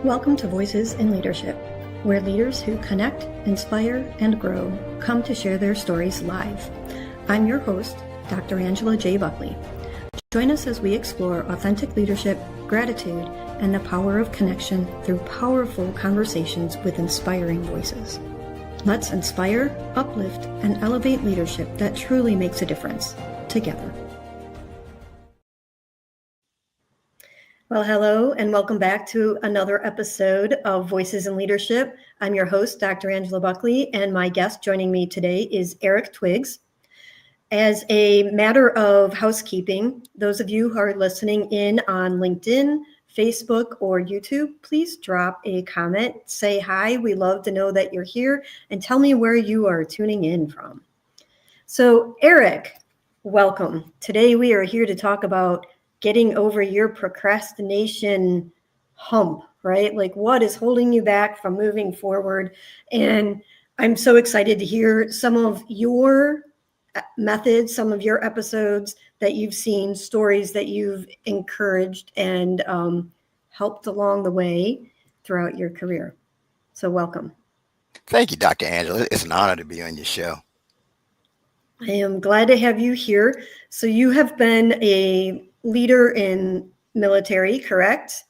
Welcome to Voices in Leadership, where leaders who connect, inspire, and grow come to share their stories live. I'm your host, Dr. Angela J. Buckley. Join us as we explore authentic leadership, gratitude, and the power of connection through powerful conversations with inspiring voices. Let's inspire, uplift, and elevate leadership that truly makes a difference, together. Well, hello, and welcome back to another episode of Voices in Leadership. I'm your host, Dr. Angela Buckley, and my guest joining me today is Eric Twiggs. As a matter of housekeeping, those of you who are listening in on LinkedIn, Facebook, or YouTube, please drop a comment. Say hi. We love to know that you're here, and tell me where you are tuning in from. So, Eric, welcome. Today we are here to talk about getting over your procrastination hump, right? Like, what is holding you back from moving forward? And I'm so excited to hear some of your methods, some of your episodes that you've seen, stories that you've encouraged and helped along the way throughout your career. So welcome. Thank you, Dr. Angela. It's an honor to be on your show. I am glad to have you here. So you have been a leader in military, correct?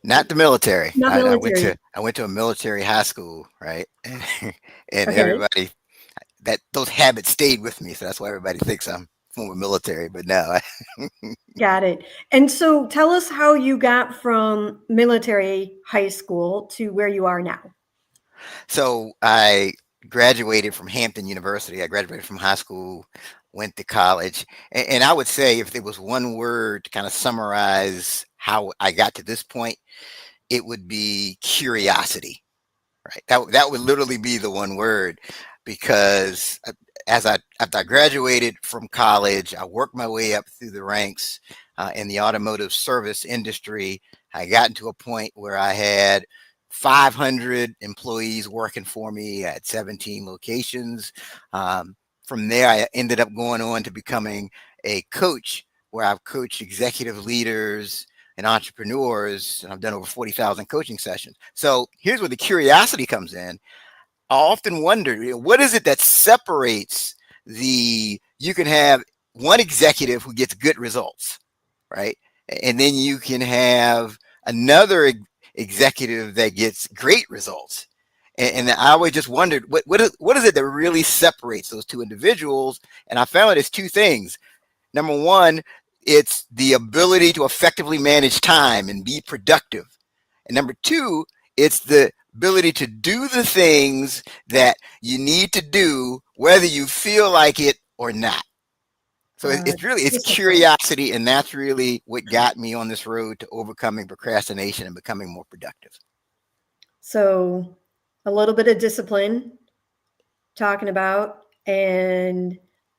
Not the military. Not military. I went to a military high school, right? And Okay. everybody those habits stayed with me, so that's why everybody thinks I'm former military. But no. Got it. And so tell us how you got from military high school to where you are now. So I graduated from Hampton University. I graduated from high school, went to college, and I would say if there was one word to kind of summarize how I got to this point, it would be curiosity, right? That would literally be the one word, because after I graduated from college, I worked my way up through the ranks in the automotive service industry. I got into a point where I had 500 employees working for me at 17 locations. From there, I ended up going on to becoming a coach, where I've coached executive leaders and entrepreneurs, and I've done over 40,000 coaching sessions. So here's where the curiosity comes in. I often wonder, what is it that separates you can have one executive who gets good results, right? And then you can have another executive that gets great results. And I always just wondered, what is it that really separates those two individuals? And I found it's two things. Number one, it's the ability to effectively manage time and be productive. And number two, it's the ability to do the things that you need to do, whether you feel like it or not. So it's curiosity, and that's really what got me on this road to overcoming procrastination and becoming more productive. So a little bit of discipline, talking about, and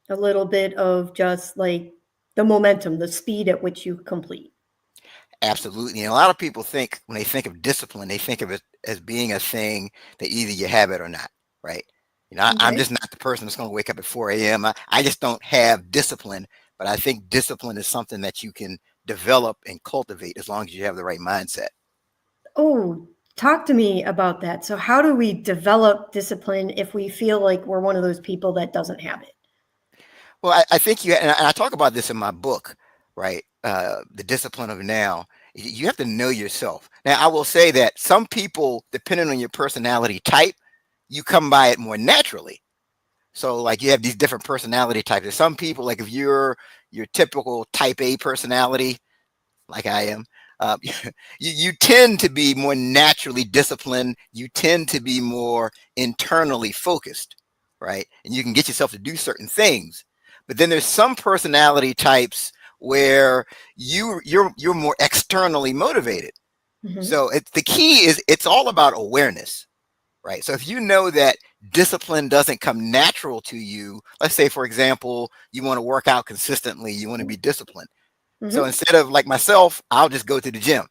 a little bit of just like the momentum, the speed at which you complete. Absolutely. And a lot of people think, when they think of discipline, they think of it as being a thing that either you have it or not, right? I'm just not the person that's going to wake up at 4 a.m. I just don't have discipline, but I think discipline is something that you can develop and cultivate as long as you have the right mindset. Oh, talk to me about that. So how do we develop discipline if we feel like we're one of those people that doesn't have it? Well, I think and I talk about this in my book, right? The Discipline of Now. You have to know yourself. Now, I will say that some people, depending on your personality type, you come by it more naturally. So like you have these different personality types. There's some people, like if you're your typical type A personality, like I am, you tend to be more naturally disciplined. You tend to be more internally focused, right? And you can get yourself to do certain things. But then there's some personality types where you're more externally motivated. Mm-hmm. So the key is it's all about awareness. Right. So if you know that discipline doesn't come natural to you, let's say, for example, you want to work out consistently, you want to be disciplined. Mm-hmm. So instead of like myself, I'll just go to the gym.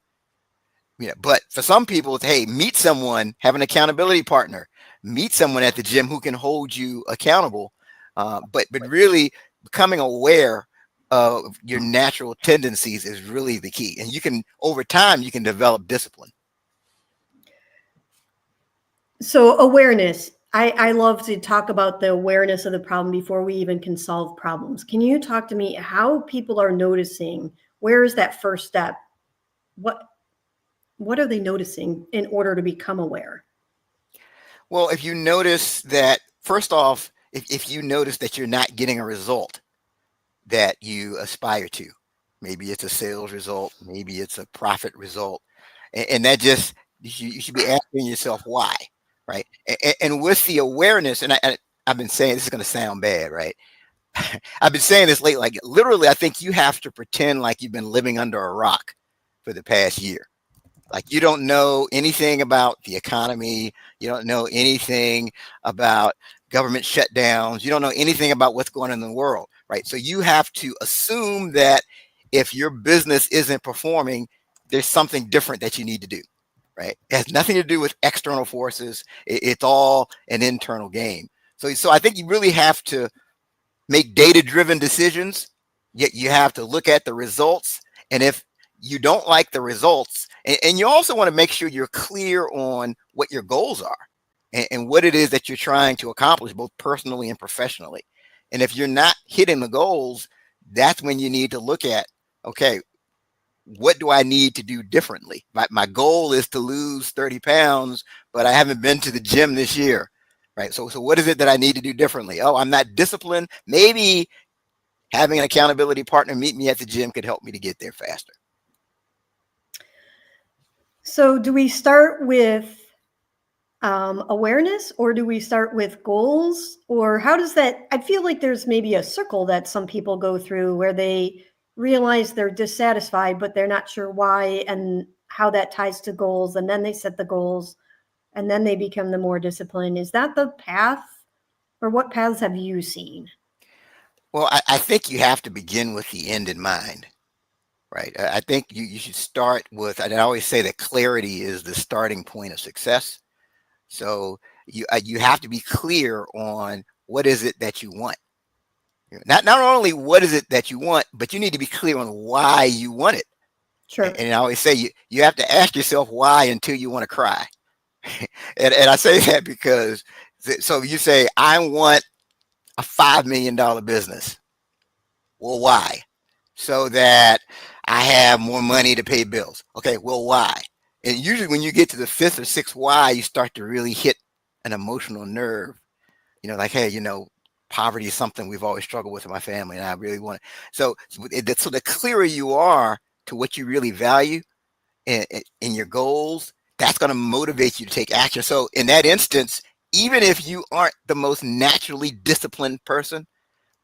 But for some people, it's, hey, meet someone, have an accountability partner, meet someone at the gym who can hold you accountable. But really becoming aware of your natural tendencies is really the key. And over time, you can develop discipline. So awareness. I love to talk about the awareness of the problem before we even can solve problems. Can you talk to me how people are noticing? Where is that first step? What what are they noticing in order to become aware? Well, if you notice that, first off, if you notice that you're not getting a result that you aspire to, maybe it's a sales result, maybe it's a profit result, and that just, you should be asking yourself why, right? And with the awareness, I've been saying this is going to sound bad, right? I've been saying this late, like literally, I think you have to pretend like you've been living under a rock for the past year. Like you don't know anything about the economy. You don't know anything about government shutdowns. You don't know anything about what's going on in the world, right? So you have to assume that if your business isn't performing, there's something different that you need to do, right? It has nothing to do with external forces. It's all an internal game. So I think you really have to make data-driven decisions. Yet you have to look at the results, and if you don't like the results, and you also want to make sure you're clear on what your goals are, and what it is that you're trying to accomplish, both personally and professionally. And if you're not hitting the goals, that's when you need to look at, okay, what do I need to do differently? My goal is to lose 30 pounds, but I haven't been to the gym this year, right? So what is it that I need to do differently? Oh, I'm not disciplined. Maybe having an accountability partner meet me at the gym could help me to get there faster. So do we start with awareness, or do we start with goals, or how does that? I feel like there's maybe a circle that some people go through where they realize they're dissatisfied, but they're not sure why and how that ties to goals, and then they set the goals, and then they become the more disciplined. Is that the path, or what paths have you seen? Well, I think you have to begin with the end in mind, right? I think you should start with, and I always say that clarity is the starting point of success. So you have to be clear on what is it that you want. Not only what is it that you want, but you need to be clear on why you want it. Sure. And I always say you have to ask yourself why until you want to cry. And I say that because, so you say, I want a $5 million business. Well, why? So that I have more money to pay bills. Okay, well, why? And usually when you get to the fifth or sixth why, you start to really hit an emotional nerve. Like, hey, poverty is something we've always struggled with in my family, and I really want it. So the clearer you are to what you really value in your goals, that's going to motivate you to take action. So in that instance, even if you aren't the most naturally disciplined person,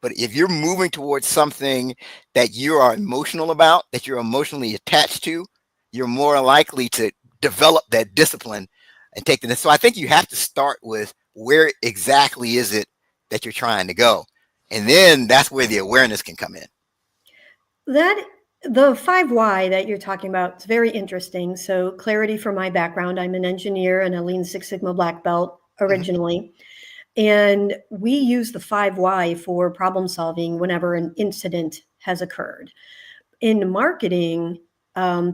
but if you're moving towards something that you are emotional about, that you're emotionally attached to, you're more likely to develop that discipline and take the. So I think you have to start with where exactly is it that you're trying to go. And then that's where the awareness can come in. That the 5 why that you're talking about is very interesting. So clarity from my background, I'm an engineer and a Lean Six Sigma black belt Mhm. originally. And we use the 5 why for problem solving whenever an incident has occurred. In marketing,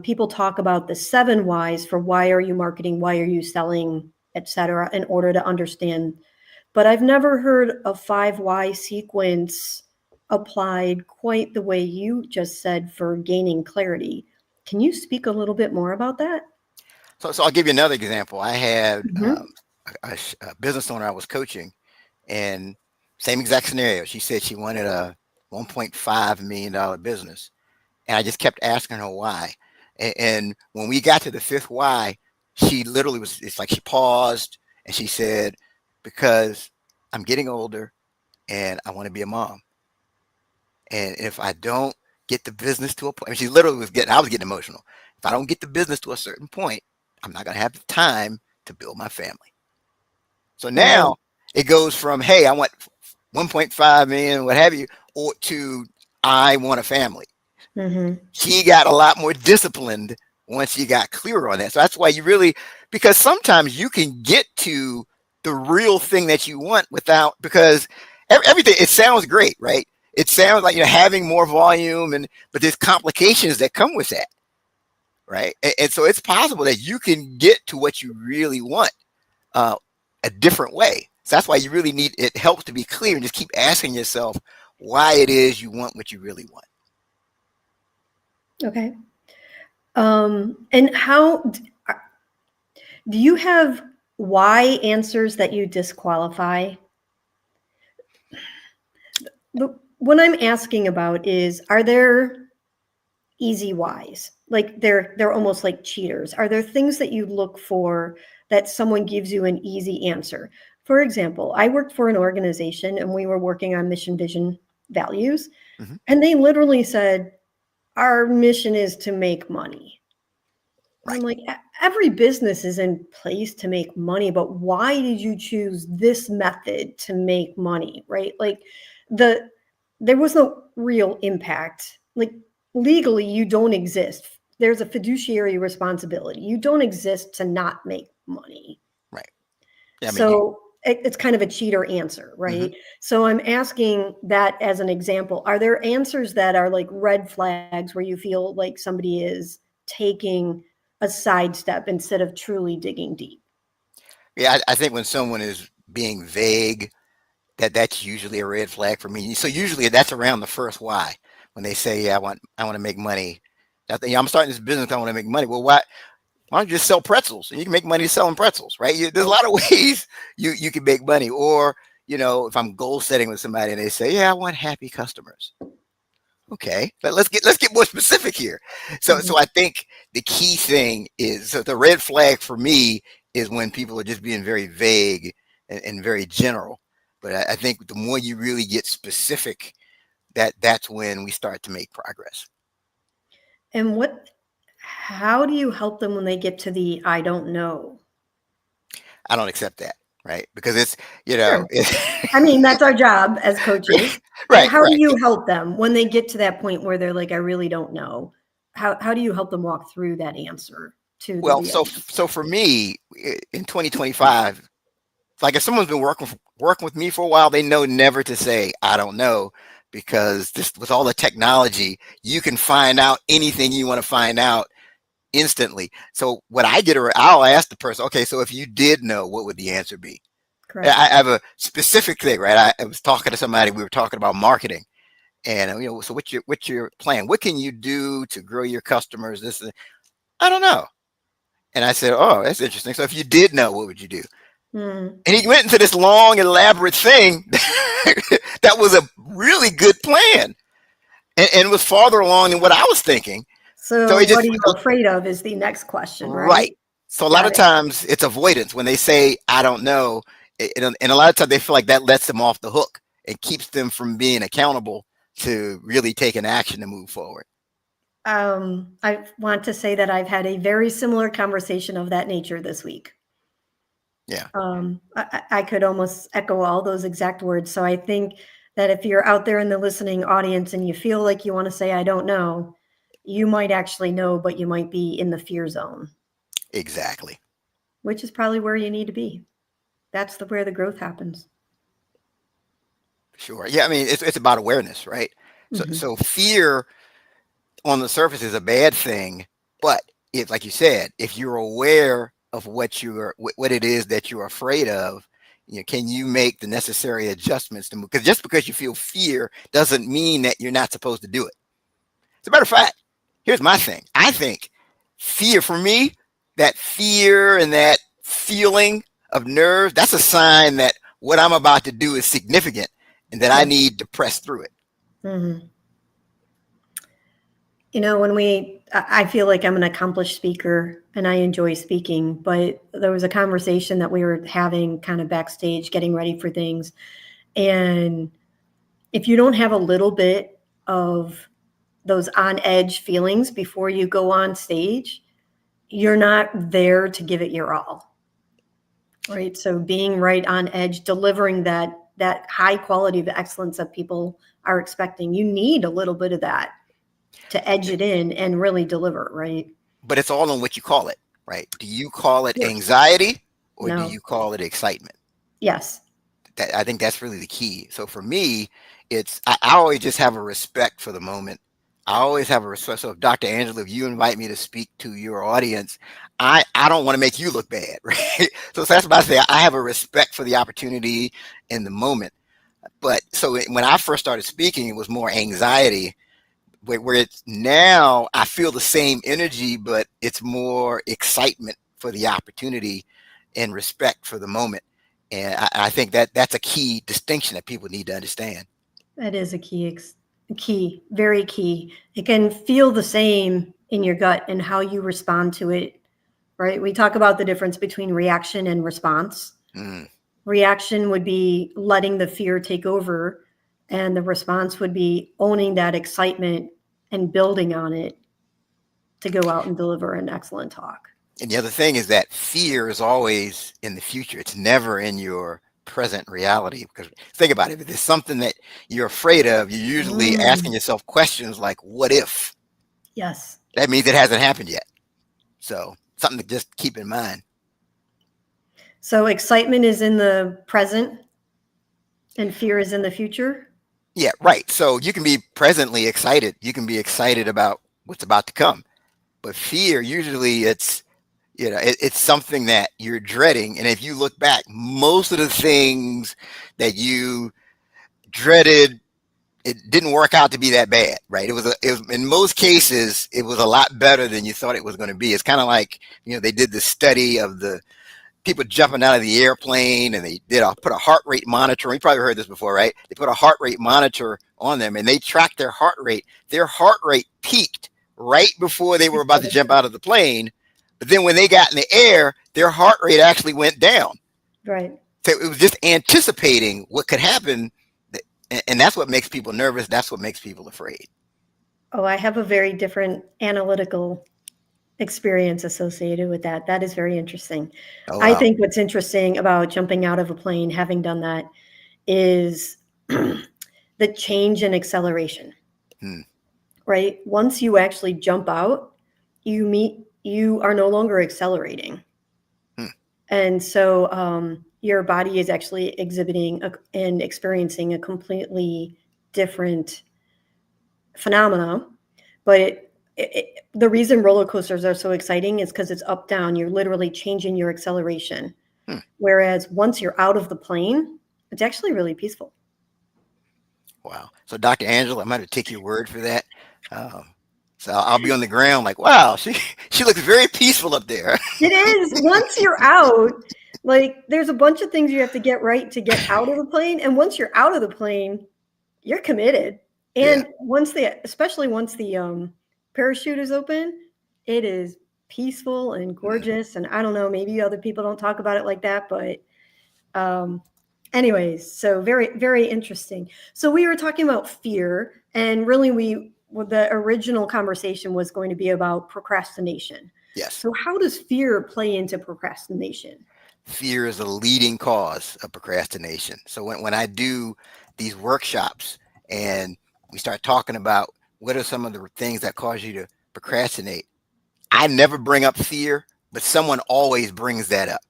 people talk about the 7 whys for why are you marketing, why are you selling, etc., in order to understand. But I've never heard a 5 why sequence applied quite the way you just said for gaining clarity. Can you speak a little bit more about that? So I'll give you another example. I had Mm-hmm. a business owner I was coaching, and same exact scenario. She said she wanted a $1.5 million business. And I just kept asking her why. And when we got to the fifth why, she literally was, it's like she paused and she said, because I'm getting older and I want to be a mom. And if I don't get the business to a point, I mean, she literally was getting, I was getting emotional. If I don't get the business to a certain point, I'm not going to have the time to build my family. So Wow. now it goes from, hey, I want 1.5 million, what have you, or to I want a family. Mm-hmm. She got a lot more disciplined once she got clearer on that. So that's why you really, because sometimes you can get to the real thing that you want without, because everything, it sounds great, right? It sounds like you're having more volume, but there's complications that come with that, right? And so it's possible that you can get to what you really want a different way. So that's why you really need, it helps to be clear and just keep asking yourself why it is you want what you really want. Okay. And do you have why answers that you disqualify? What I'm asking about is, are there easy whys? Like they're almost like cheaters. Are there things that you look for that someone gives you an easy answer? For example, I worked for an organization and we were working on mission, vision, values, Hmm. and they literally said, our mission is to make money. And I'm Right. like, every business is in place to make money, but why did you choose this method to make money? Right? Like the there was no real impact. Like legally, you don't exist. There's a fiduciary responsibility. You don't exist to not make money. Right. Yeah, I mean, So it's kind of a cheater answer, mhm. right? So I'm asking that as an example. Are there answers that are like red flags where you feel like somebody is taking a sidestep instead of truly digging deep? Yeah, I think when someone is being vague, that's usually a red flag for me. So usually that's around the first why. When they say, "Yeah, I want to make money." I'm starting this business. I want to make money. Well, why don't you just sell pretzels? You can make money selling pretzels, right? There's a Right. lot of ways you can make money. Or if I'm goal setting with somebody and they say, "Yeah, I want happy customers." Okay, but let's get more specific here. So Mhm. I think the key thing is, so the red flag for me is when people are just being very vague and very general. But I think the more you really get specific, that's when we start to make progress. And how do you help them when they get to the I don't know? I don't accept that, right? Because it's Sure. I mean, that's our job as coaches. And right, how do right. you help them when they get to that point where they're like, I really don't know? How do you help them walk through that answer to the Well, real so answer? for me, in 2025, like if someone's been working with me for a while, they know never to say I don't know, because this, with all the technology, you can find out anything you want to find out instantly. So what I get, I'll ask the person, okay, so if you did know, what would the answer be? Correct. I have a specific thing, right? I was talking to somebody. We were talking about marketing, and so what's your plan? What can you do to grow your customers? I don't know. And I said, oh, that's interesting. So if you did know, what would you do? Mm. And he went into this long, elaborate thing that was a really good plan, and was farther along than what I was thinking. So So he what just are you afraid of is the next question, right? right. So a lot Got of it. times it's avoidance when they say I don't know, and a lot of times they feel like that lets them off the hook and keeps them from being accountable to really taking action to move forward. I want to say that I've had a very similar conversation of that nature this week. Yeah, I could almost echo all those exact words. So I think that if you're out there in the listening audience and you feel like you want to say, I don't know, you might actually know, but you might be in the fear zone, exactly. which is probably where you need to be. That's where the growth happens. Sure. Yeah, I mean it's about awareness, right? So Hmm. so fear on the surface is a bad thing, but if, like you said, if you're aware of what it is that you're afraid of, can you make the necessary adjustments to move? Because just because you feel fear doesn't mean that you're not supposed to do it. As a matter of fact, here's my thing. I think fear, for me, that fear and that feeling of nerves, that's a sign that what I'm about to do is significant and that I Yes. need to press through it. Hmm. When I feel like I'm an accomplished speaker and I enjoy speaking, but there was a conversation that we were having kind of backstage, getting ready for things. And if you don't have a little bit of those on edge feelings before you go on stage, you're not there to give it your all. Right. So being right on edge, delivering that high quality of excellence that people are expecting, you need a little bit of that to edge it in and really deliver, right? But it's all on what you call it, right? Do you call Of it course. anxiety or do No. you call it excitement? Yes. I think that's really the key. So for me, I always just have a respect for the moment. I always have a respect. So if Dr. Angela, if you invite me to speak to your audience, I don't want to make you look bad, right? So that's what I say. I have a respect for the opportunity in the moment. But so when I first started speaking, it was more anxiety. Where it's now, I feel the same energy, but it's more excitement for the opportunity and respect for the moment. And I think that that's a key distinction that people need to understand. That is a key, very key. It can feel the same in your gut and how you respond to it, right? We talk about the difference between reaction and response. Mm. Reaction would be letting the fear take over, and the response would be owning that excitement and building on it to go out and deliver an excellent talk. And the other thing is that fear is always in the future. It's never in your present reality. Because think about it, if there's something that you're afraid of, you're usually asking Mm, yourself questions like, what if? yes. That means it hasn't happened yet. So something to just keep in mind. So excitement is in the present and fear is in the future. Yeah, right. So you can be presently excited. You can be excited about what's about to come. But fear, usually it's something that you're dreading. And if you look back, most of the things that you dreaded, it didn't work out to be that bad, right? It was in most cases, it was a lot better than you thought it was going to be. It's kind of like, they did the study of the people jumping out of the airplane, and they put a heart rate monitor. You probably heard this before, right? They put a heart rate monitor on them and they tracked their heart rate. Their heart rate peaked right before they were about to jump out of the plane. But then when they got in the air, their heart rate actually went down. Right. So it was just anticipating what could happen. And that's what makes people nervous. That's what makes people afraid. Oh, I have a very different analytical experience associated with that. That is very interesting. Oh, I wow. think what's interesting about jumping out of a plane, having done that, is the change in acceleration, Hmm. right? Once you actually jump out, you are no longer accelerating. Hmm. And so your body is actually exhibiting and experiencing a completely different phenomena. But the reason roller coasters are so exciting is because it's up down. You're literally changing your acceleration. Hmm. Whereas once you're out of the plane, it's actually really peaceful. Wow. So, Dr. Angela, I'm going to take your word for that. Um, so I'll be on the ground like, wow, she looks very peaceful up there. It is. Once you're out, like there's a bunch of things you have to get right to get out of the plane. And once you're out of the plane, you're committed. Yeah. And especially once the parachute is open, it is peaceful and Mm. gorgeous. And I don't know, maybe other people don't talk about it like that, but um, anyways, so very, very interesting. So we were talking about fear, and really, the original conversation was going to be about procrastination. Yes. So how does fear play into procrastination? Fear is a leading cause of procrastination. So when I do these workshops and we start talking about what are some of the things that cause you to procrastinate, I never bring up fear, but someone always brings that up.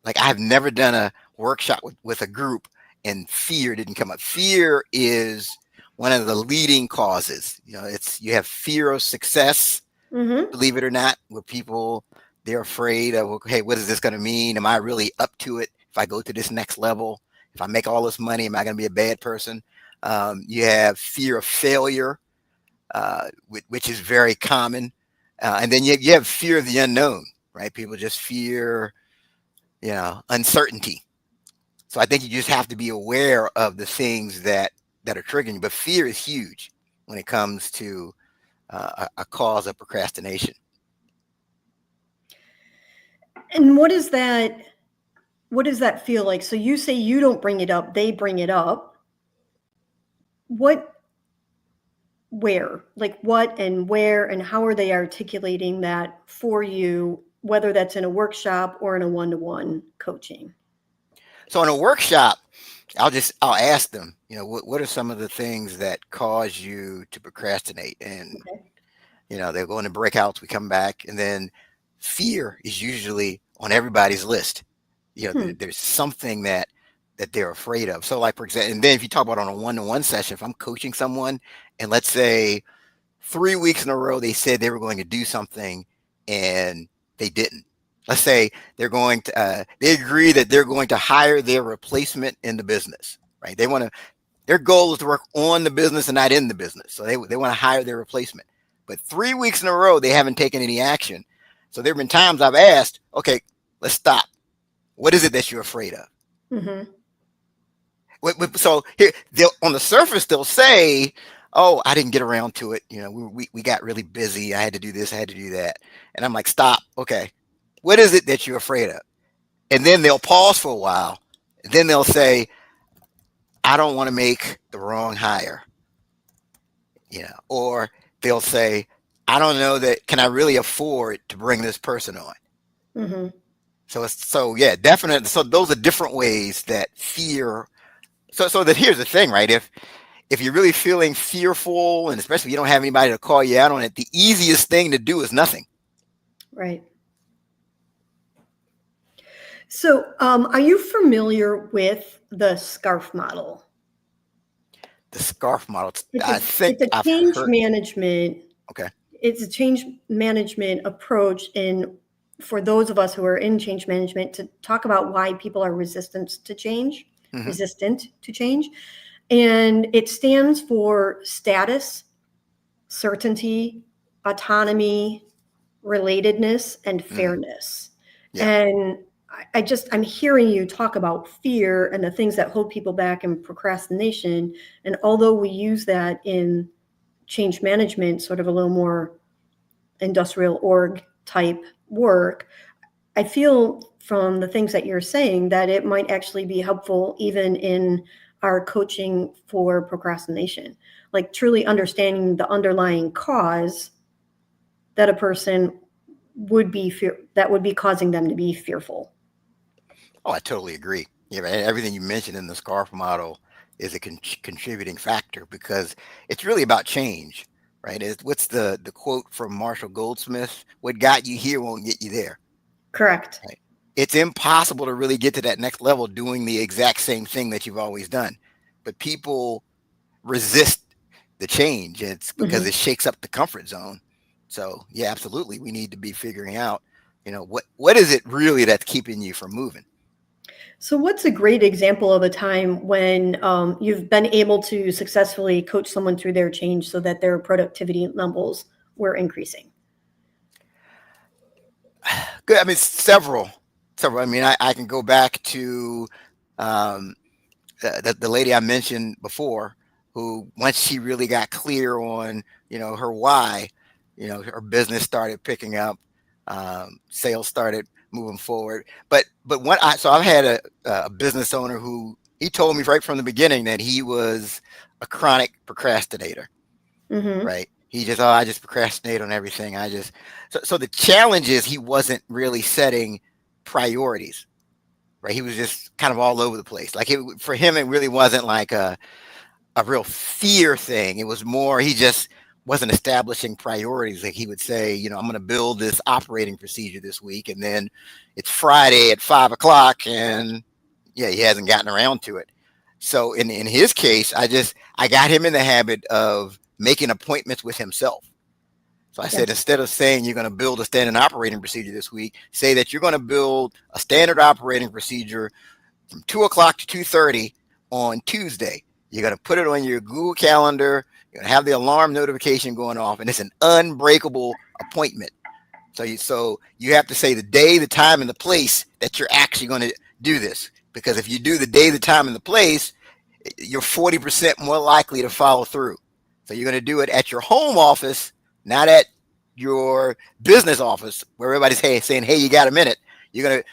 Like I've never done a workshop with a group and fear didn't come up. Fear is one of the leading causes. You have fear of success, Mm-hmm. believe it or not, where people they're afraid of, okay, what is this going to mean? Am I really up to it? If I go to this next level, if I make all this money, am I going to be a bad person? You have fear of failure, which is very common, and then you have fear of the unknown, right? People just fear, uncertainty. So I think you just have to be aware of the things that are triggering you. But fear is huge when it comes to a cause of procrastination. And what is that? What does that feel like? So you say you don't bring it up; they bring it up. What, where, like what, and where, and how are they articulating that for you? Whether that's in a workshop or in a one-to-one coaching. So in a workshop, I'll ask them, what are some of the things that cause you to procrastinate? And Okay. they'll go into breakouts. We come back, and then fear is usually on everybody's list. Hmm. There's something that they're afraid of. So, like for example, and then if you talk about on a one-to-one session, if I'm coaching someone, and let's say 3 weeks in a row they said they were going to do something and they didn't. Let's say they agree that they're going to hire their replacement in the business, right? Their goal is to work on the business and not in the business. So they want to hire their replacement. But 3 weeks in a row, they haven't taken any action. So there have been times I've asked, okay, let's stop. What is it that you're afraid of? Mm-hmm. So here, on the surface, they'll say, "Oh, I didn't get around to it. We got really busy. I had to do this. I had to do that." And I'm like, "Stop. Okay, what is it that you're afraid of?" And then they'll pause for a while. And then they'll say, "I don't want to make the wrong hire," or they'll say, "I don't know that can I really afford to bring this person on." Mm-hmm. So yeah, definitely. So those are different ways that fear. So that here's the thing, right? If you're really feeling fearful, and especially if you don't have anybody to call you out on it, the easiest thing to do is nothing. Right. So, are you familiar with the SCARF model? The scarf model. It's I a think it's a I've change heard. management. Okay. It's a change management approach, and for those of us who are in change management, to talk about why people are Hmm. resistant to change, and it stands for status, certainty, autonomy, relatedness, and Mm, fairness. yeah. And I'm hearing you talk about fear and the things that hold people back and procrastination. And although we use that in change management, sort of a little more industrial org type work, I feel from the things that you're saying that it might actually be helpful even in our coaching for procrastination, like truly understanding the underlying cause that a person that would be causing them to be fearful. Oh, I totally agree. Yeah, man, everything you mentioned in the scarf model is a contributing factor because it's really about change, right? What's the quote from Marshall Goldsmith? What got you here won't get you there. Correct. Right? It's impossible to really get to that next level doing the exact same thing that you've always done. But people resist the change. It's because Hmm. it shakes up the comfort zone. So yeah, absolutely. We need to be figuring out, what is it really that's keeping you from moving? So, what's a great example of a time when you've been able to successfully coach someone through their change so that their productivity levels were increasing? Good. I mean, several. I mean, I can go back to um, the lady I mentioned before, who once she really got clear on her why, her business started picking up, sales started moving forward. But I've had a business owner who he told me right from the beginning that he was a chronic procrastinator. Hmm. Right? He just, oh, I just procrastinate on everything. So the challenge is he wasn't really setting priorities, right? He was just kind of all over the place. For him, it really wasn't like a real fear thing. It was more, he just wasn't establishing priorities. Like he would say, I'm going to build this operating procedure this week. And then it's Friday at 5 o'clock and yeah, he hasn't gotten around to it. So in his case, I got him in the habit of making appointments with himself. So I said, Yes. instead of saying you're going to build a standard operating procedure this week, say that you're going to build a standard operating procedure from 2 o'clock to 2:30 on Tuesday. You're going to put it on your Google Calendar. You're going to have the alarm notification going off, and it's an unbreakable appointment. So you have to say the day, the time, and the place that you're actually going to do this. Because if you do the day, the time, and the place, you're 40% more likely to follow through. So you're going to do it at your home office, not at your business office where everybody's saying, "Hey, you got a minute?" You're going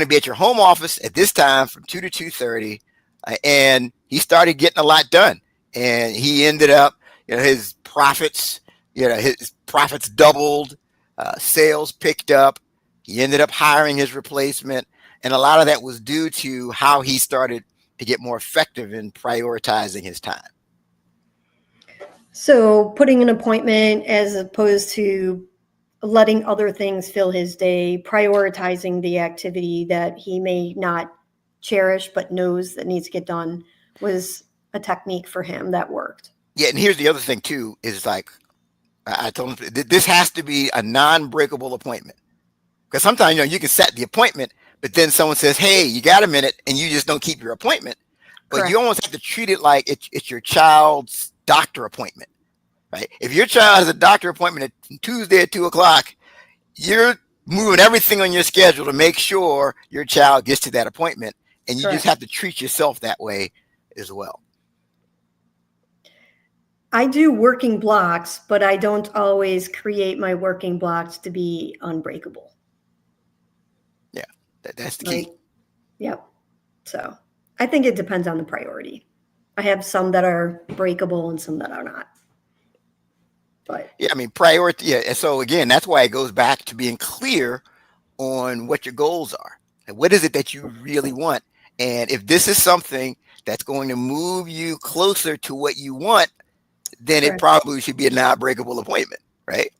to be at your home office at this time from 2 to 2:30, and he started getting a lot done, and he ended up, his profits doubled, sales picked up. He ended up hiring his replacement, and a lot of that was due to how he started to get more effective in prioritizing his time. So, putting an appointment as opposed to letting other things fill his day, prioritizing the activity that he may not cherish but knows that needs to get done was a technique for him that worked. Yeah, and here's the other thing too: is like I told them this has to be a non-breakable appointment. Because sometimes, you can set the appointment, but then someone says, "Hey, you got a minute," and you just don't keep your appointment. But you Correct. almost have to treat it like it's your child's doctor appointment, right? If your child has a doctor appointment at Tuesday at 2 o'clock, you're moving everything on your schedule to make sure your child gets to that appointment, and you just Correct. have to treat yourself that way as well. I do working blocks, but I don't always create my working blocks to be unbreakable. Yeah, that's the Like, key. yep. So I think it depends on the priority. I have some that are breakable and some that are not. But Yeah, I mean, priority. Yeah, and so again, that's why it goes back to being clear on what your goals are and what is it that you really want. And if this is something that's going to move you closer to what you want, then it correct. probably should be a non-breakable appointment, right?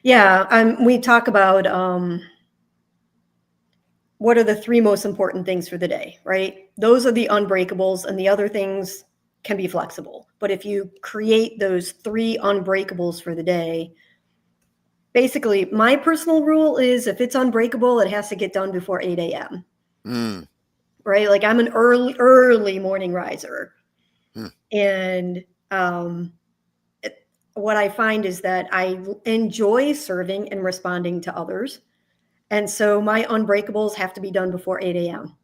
Yeah, we talk about what are the three most important things for the day, right? Those are the unbreakables, and the other things can be flexible. But if you create those three unbreakables for the day, basically, my personal rule is if it's unbreakable, it has to get done before 8 a.m., Mm, right? Like I'm an early morning riser. mm. And what I find is that I enjoy serving and responding to others. And so my unbreakables have to be done before 8 a.m.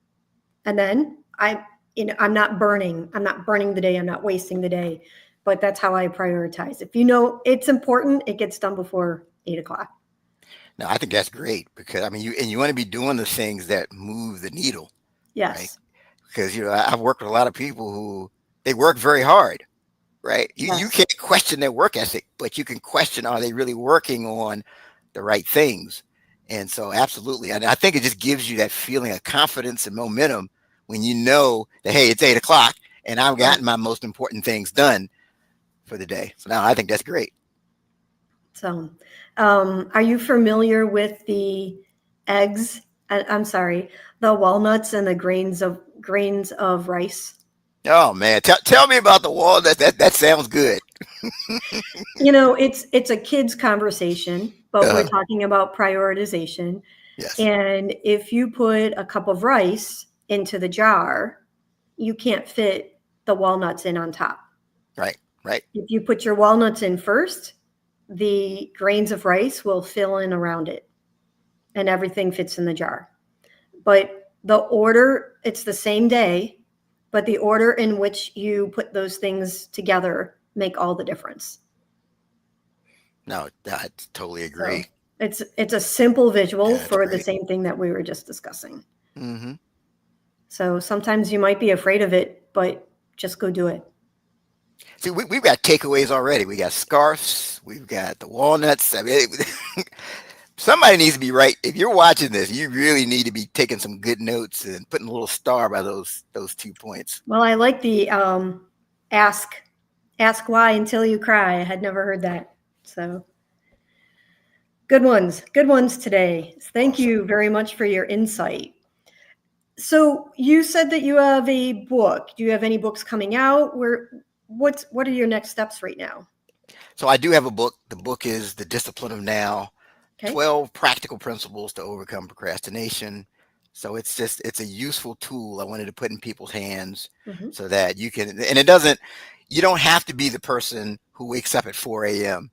And then I'm not burning. I'm not burning the day. I'm not wasting the day. But that's how I prioritize. If you know it's important, it gets done before 8 o'clock. No, I think that's great because I mean, you want to be doing the things that move the needle, right? Yes. Because I've worked with a lot of people who they work very hard, right? You Yes. can't question their work ethic, but you can question, are they really working on the right things? And so absolutely. And I think it just gives you that feeling of confidence and momentum when you know that, hey, it's 8 o'clock and I've gotten Correct. my most important things done for the day. So now I think that's great. So, are you familiar with the eggs? I'm sorry, the walnuts and the grains of rice? Oh man, tell me about the walnut. That sounds good. It's a kid's conversation, but we're Uh, talking about prioritization. yes, And if you put a cup of rice into the jar, you can't fit the walnuts in on top. right, right. If you put your walnuts in first, the grains of rice will fill in around it and everything fits in the jar. But the order, it's the same day, but the order in which you put those things together make all the difference. No, I totally agree. So it's a simple visual That's for the great. same thing that we were just discussing. Hmm. So sometimes you might be afraid of it, but just go do it. See, we've got takeaways already. We got scarfs. We've got the walnuts. I mean, somebody needs to be right. If you're watching this, you really need to be taking some good notes and putting a little star by those 2 points. Well, I like the ask ask why until you cry. I had never heard that. So good ones today. Thank Awesome. you very much for your insight. So you said that you have a book. Do you have any books coming out? What are your next steps right now? So I do have a book. The book is The Discipline of Now, Okay. 12 Practical Principles to Overcome Procrastination. So it's a useful tool I wanted to put in people's hands Hmm. so that you can, and it doesn't, you don't have to be the person who wakes up at 4 a.m.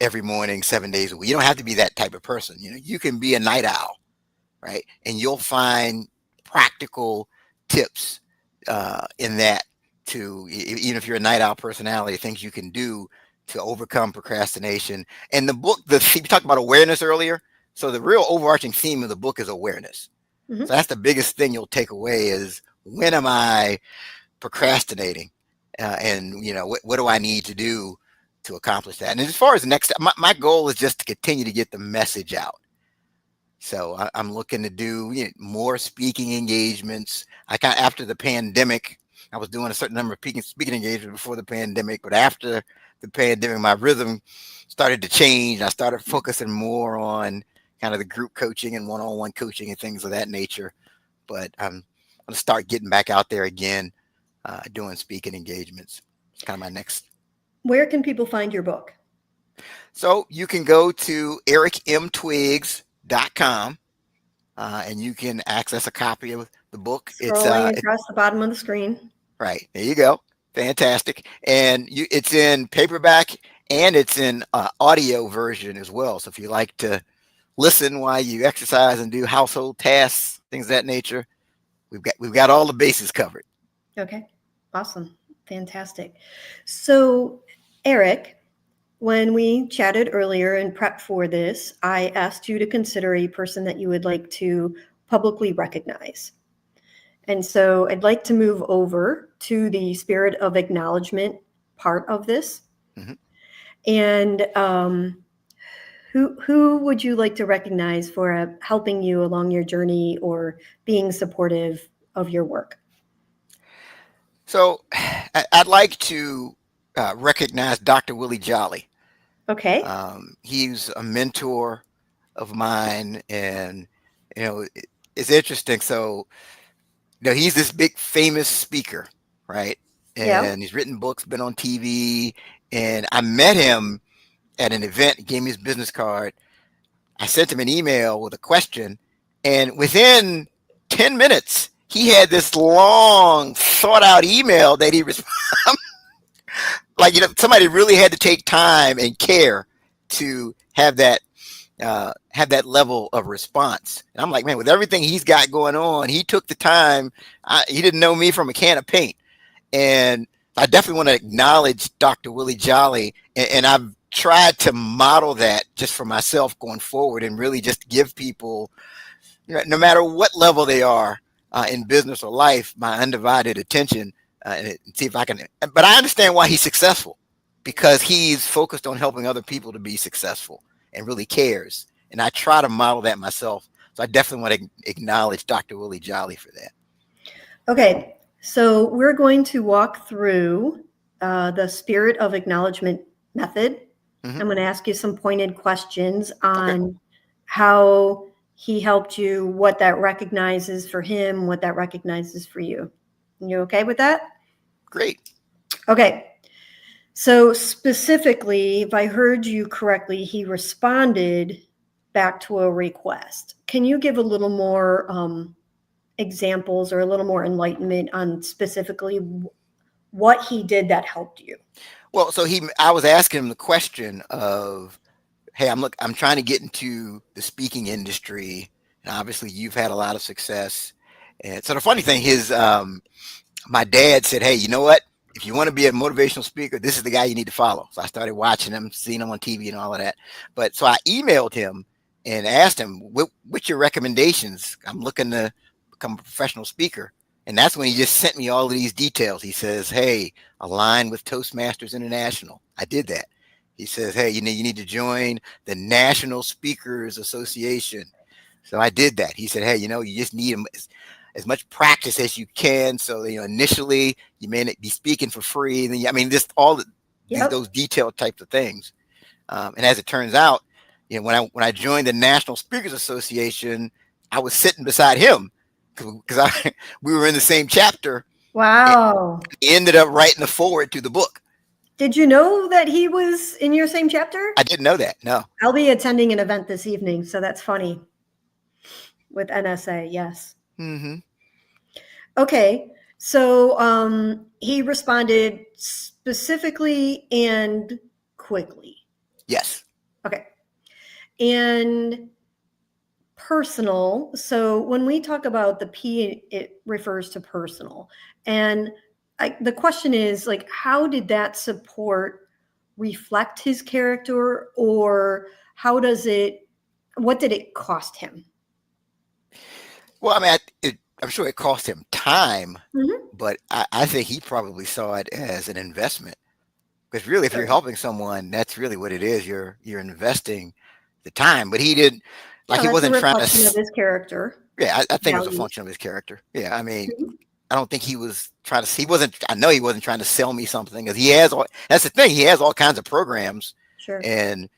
every morning, 7 days a week. You don't have to be that type of person. You can be a night owl, right? And you'll find practical tips in that even if you're a night owl personality, things you can do to overcome procrastination. And the book, we talked about awareness earlier. So the real overarching theme of the book is awareness. So Hmm. that's the biggest thing you'll take away is when am I procrastinating? And what do I need to do to accomplish that? And as far as the next, my goal is just to continue to get the message out. So I'm looking to do more speaking engagements. After the pandemic, I was doing a certain number of speaking engagements before the pandemic, but after the pandemic, my rhythm started to change. I started focusing more on kind of the group coaching and one-on-one coaching and things of that nature. But I'm going to start getting back out there again, doing speaking engagements. It's kind of my next. Where can people find your book? So you can go to ericmtwiggs.com and you can access a copy of the book. Scrolling across the bottom of the screen. Right. There you go. Fantastic. And it's in paperback and it's in audio version as well. So if you like to listen while you exercise and do household tasks, things of that nature, we've got all the bases covered. Okay. Awesome. Fantastic. So, Eric, when we chatted earlier and prepped for this, I asked you to consider a person that you would like to publicly recognize. And so I'd like to move over to the spirit of acknowledgement part of this. Mhm. And who would you like to recognize for helping you along your journey or being supportive of your work? So I'd like to recognize Dr. Willie Jolly. Okay. He's a mentor of mine, and it's interesting. So he's this big famous speaker, right? Yeah. And he's written books, been on TV, and I met him at an event. He gave me his business card. I sent him an email with a question, and within 10 minutes, he had this long, thought out email that he responded. Like, somebody really had to take time and care to have that level of response. And I'm like, man, with everything he's got going on, he took the time. He didn't know me from a can of paint. And I definitely want to acknowledge Dr. Willie Jolly. And I've tried to model that just for myself going forward and really just give people, no matter what level they are in business or life, my undivided attention and see if I can. But I understand why he's successful, because he's focused on helping other people to be successful and really cares. And I try to model that myself. So I definitely want to acknowledge Dr. Willie Jolly for that. Okay. So we're going to walk through the spirit of acknowledgement method. Mhm. I'm going to ask you some pointed questions on how he helped you, what that recognizes for him, what that recognizes for you. You okay with that? Great. Okay. So specifically, if I heard you correctly, he responded back to a request. Can you give a little more examples or a little more enlightenment on specifically what he did that helped you? Well, so I was asking him the question of, hey, I'm trying to get into the speaking industry, and obviously you've had a lot of success. And so the funny thing is, my dad said, hey, you know what? If you want to be a motivational speaker, this is the guy you need to follow. So I started watching him, seeing him on TV and all of that. But so I emailed him and asked him, what's your recommendations? I'm looking to become a professional speaker. And that's when he just sent me all of these details. He says, hey, align with Toastmasters International. I did that. He says, hey, you need to join the National Speakers Association. So I did that. He said, hey, you just need as much practice as you can. So, initially you may not be speaking for free. Just all those detailed types of things. And as it turns out, when I joined the National Speakers Association, I was sitting beside him because we were in the same chapter. Wow. He ended up writing the foreword to the book. Did you know that he was in your same chapter? I didn't know that. No. I'll be attending an event this evening, so that's funny. With NSA, yes. Mm-hmm. Okay, so he responded specifically and quickly. Yes. Okay. And personal, so when we talk about the P, it refers to personal. And the question is, like, how did that support reflect his character, or what did it cost him? Well, I'm sure it cost him time, Mm-hmm. but I think he probably saw it as an investment. Because really, if Sure. you're helping someone, that's really what it is. You're investing the time. But he didn't, like, he That's a wasn't trying reflection of to. his character. Yeah, I think it was a Values. function of his character. Yeah, Mhm. I don't think he was trying to. He wasn't. I know he wasn't trying to sell me something. Because he has all. That's the thing. He has all kinds of programs, Sure. and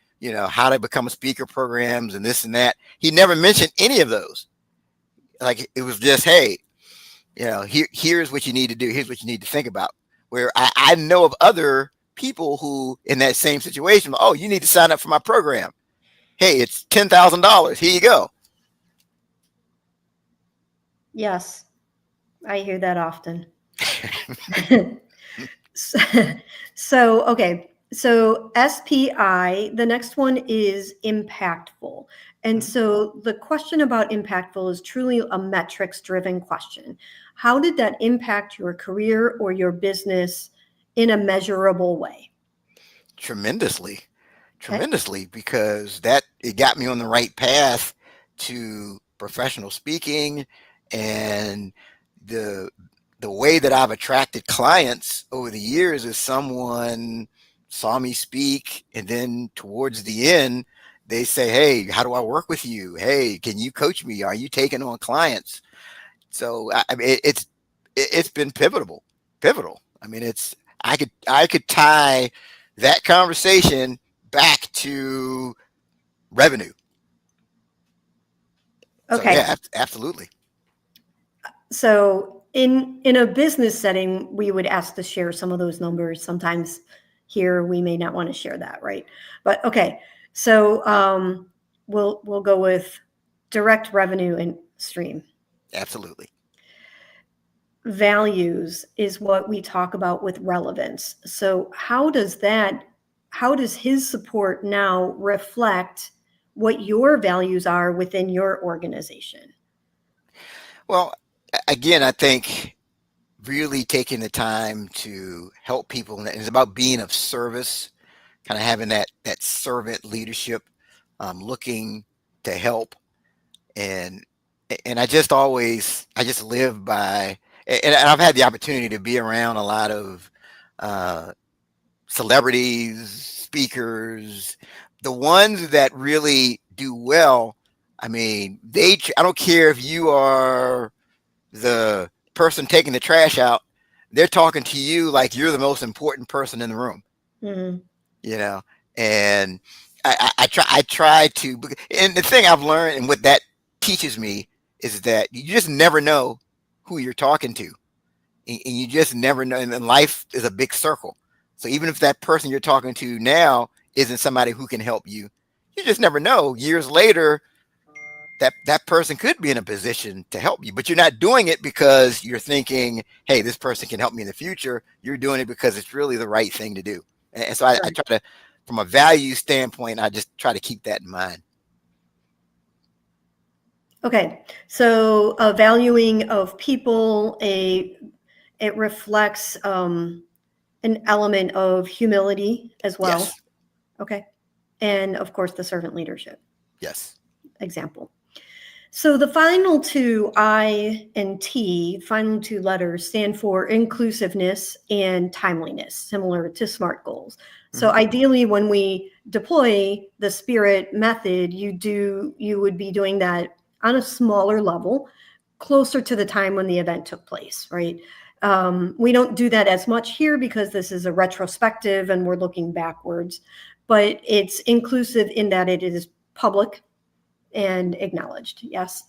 how to become a speaker programs and this and that. He never mentioned any of those. Like, it was just, hey, here's what you need to do. Here's what you need to think about. Where I know of other people who in that same situation, oh, you need to sign up for my program. Hey, it's $10,000. Here you go. Yes, I hear that often. Okay. So SPI, the next one is impactful. And so the question about impactful is truly a metrics driven question. How did that impact your career or your business in a measurable way? Tremendously. Okay. Tremendously, because that it got me on the right path to professional speaking, and the the way that I've attracted clients over the years is someone saw me speak, and then towards the end they say, hey, how do I work with you? Hey, can you coach me? Are you taking on clients? So I mean, it's been pivotal. I mean, it's I could tie that conversation back to revenue. So Okay. yeah, absolutely. So in a business setting, we would ask to share some of those numbers. Sometimes here we may not want to share that, right? But okay. So we'll go with direct revenue and stream. Absolutely. Values is what we talk about with relevance. So how does his support now reflect what your values are within your organization? Well, again, I think really taking the time to help people, and it's about being of service, kind of having that servant leadership, looking to help, and I just live by, and I've had the opportunity to be around a lot of uh, celebrities, speakers, the ones that really do well. I mean, I don't care if you are the person taking the trash out, they're talking to you like you're the most important person in the room, Mhm. you know? And I try to, and the thing I've learned and what that teaches me is that you just never know who you're talking to, and you just never know. And then life is a big circle. So even if that person you're talking to now isn't somebody who can help you, you just never know. Years later, that person could be in a position to help you, but you're not doing it because you're thinking, hey, this person can help me in the future. You're doing it because it's really the right thing to do. And so I Right. try to, from a value standpoint, I just try to keep that in mind. Okay. So a valuing of people, it reflects an element of humility as well. Yes. Okay. And of course, the servant leadership Yes. example. So the final two, I and T, final two letters stand for inclusiveness and timeliness, similar to SMART goals. So Hmm. ideally, when we deploy the SPIRIT method, you would be doing that on a smaller level, closer to the time when the event took place, right? We don't do that as much here because this is a retrospective and we're looking backwards, but it's inclusive in that it is public and acknowledged. Yes.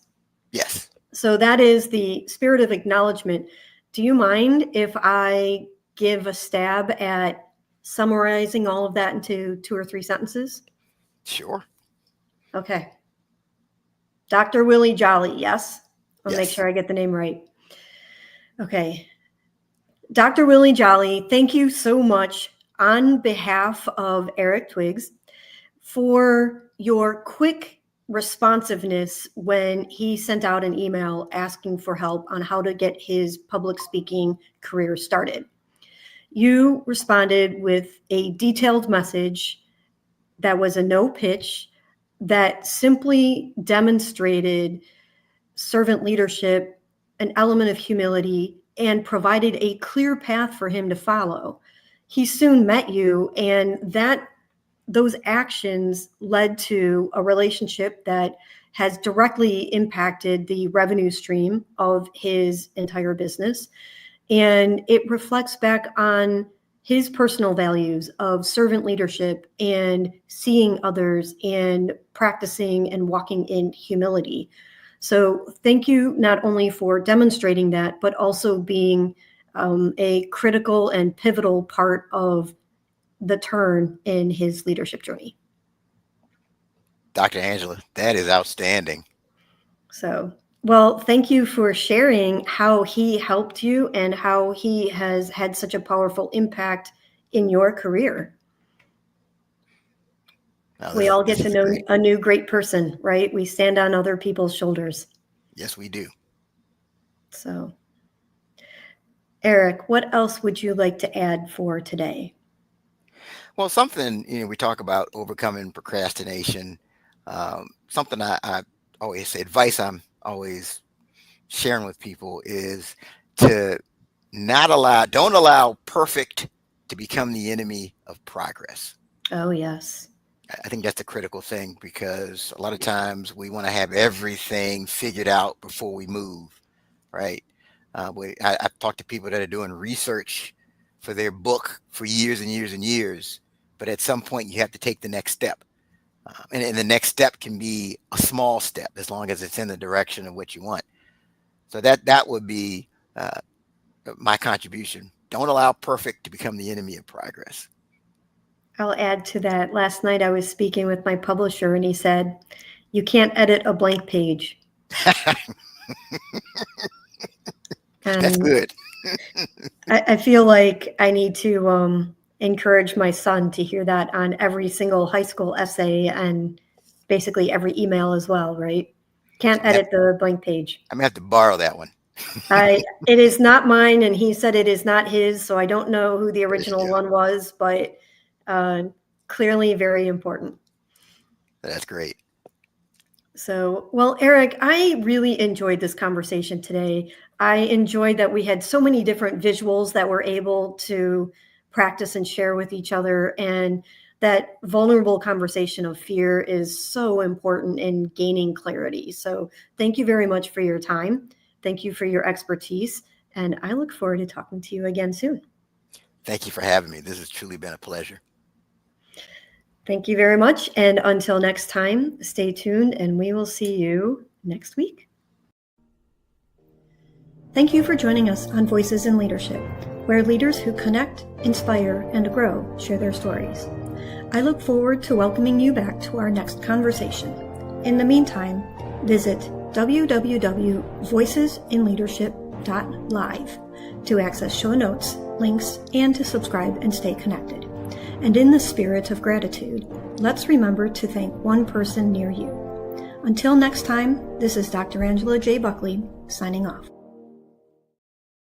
Yes. So that is the spirit of acknowledgement. Do you mind if I give a stab at summarizing all of that into 2 or 3 sentences? Sure. Okay. Dr. Willie Jolly, yes? I'll make Yes. sure I get the name right. Okay. Dr. Willie Jolly, thank you so much on behalf of Eric Twiggs for your quick responsiveness when he sent out an email asking for help on how to get his public speaking career started. You responded with a detailed message that was a no pitch that simply demonstrated servant leadership, an element of humility, and provided a clear path for him to follow. He soon met you, and those actions led to a relationship that has directly impacted the revenue stream of his entire business. And it reflects back on his personal values of servant leadership and seeing others and practicing and walking in humility. So, thank you not only for demonstrating that, but also being a critical and pivotal part of the turn in his leadership journey. Dr. Angela, that is outstanding. So, well, thank you for sharing how he helped you and how he has had such a powerful impact in your career. We all get to know a new great person, right? We stand on other people's shoulders. Yes, we do. So, Eric, what else would you like to add for today? Well, something, we talk about overcoming procrastination. Something I always say, advice I'm always sharing with people is to don't allow perfect to become the enemy of progress. Oh, yes. I think that's a critical thing because a lot of times we want to have everything figured out before we move, right? I've talked to people that are doing research for their book for years and years and years, but at some point you have to take the next step. And the next step can be a small step as long as it's in the direction of what you want. So that would be my contribution. Don't allow perfect to become the enemy of progress. I'll add to that. Last night I was speaking with my publisher and he said, you can't edit a blank page. That's good. I feel like I need to encourage my son to hear that on every single high school essay and basically every email as well, right? Can't edit the blank page. I'm gonna have to borrow that one. It is not mine, and he said it is not his, so I don't know who the original one was, but clearly very important. That's great. So, well, Eric, I really enjoyed this conversation today. I enjoyed that we had so many different visuals that we're able to practice and share with each other. And that vulnerable conversation of fear is so important in gaining clarity. So thank you very much for your time. Thank you for your expertise. And I look forward to talking to you again soon. Thank you for having me. This has truly been a pleasure. Thank you very much. And until next time, stay tuned and we will see you next week. Thank you for joining us on Voices in Leadership, where leaders who connect, inspire, and grow share their stories. I look forward to welcoming you back to our next conversation. In the meantime, visit www.voicesinleadership.live to access show notes, links, and to subscribe and stay connected. And in the spirit of gratitude, let's remember to thank one person near you. Until next time, this is Dr. Angela J. Buckley, signing off.